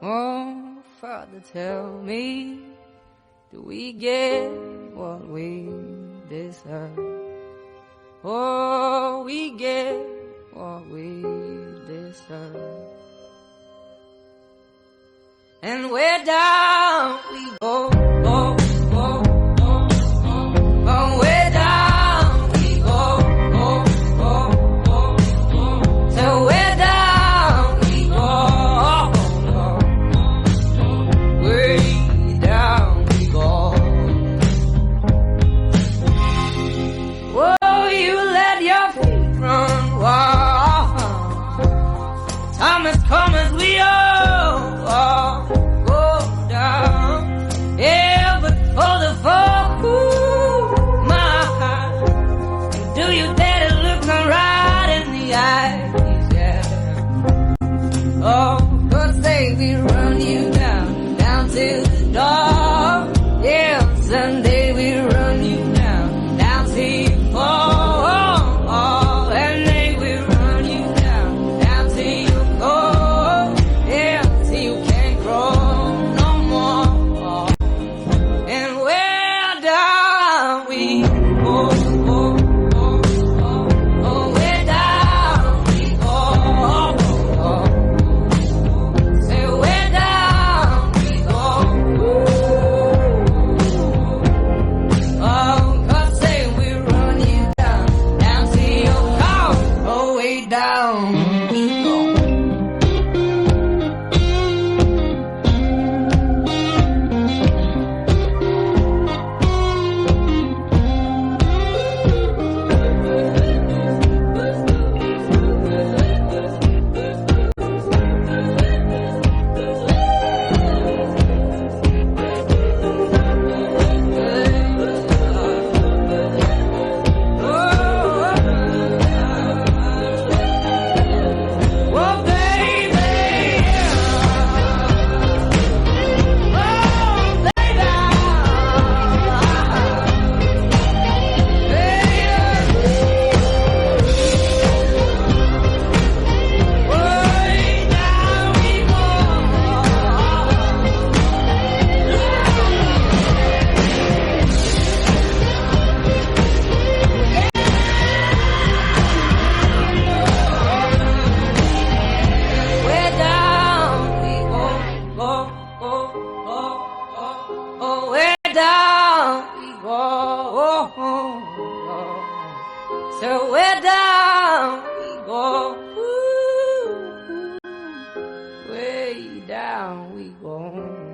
Oh, Father, tell me, do we get what we deserve? Oh, we get what we deserve. And we're down we go, oh, oh, oh, oh, oh, we're down we go, oh, oh, oh, oh, so we're down we go, oh, oh, oh, way down we go. Whoa, you let your feet run wild. Time has come as we all go down. Yeah, but for the fall, ooh, my heart, do you dare to look me right in the eyes? Yeah. Oh, 'cause they will run you down, down to the door. Yeah, someday we run you down, down to you fall. Oh, and they will run you down, down to your core. Yeah, till you can't grow no more. And we're down we go, oh, oh, oh, oh, we're down we go, oh, oh, say we're down we go, oh, 'cause say we run you down, down to your car, oh, way down we go. So we're down we go, ooh, way down we go.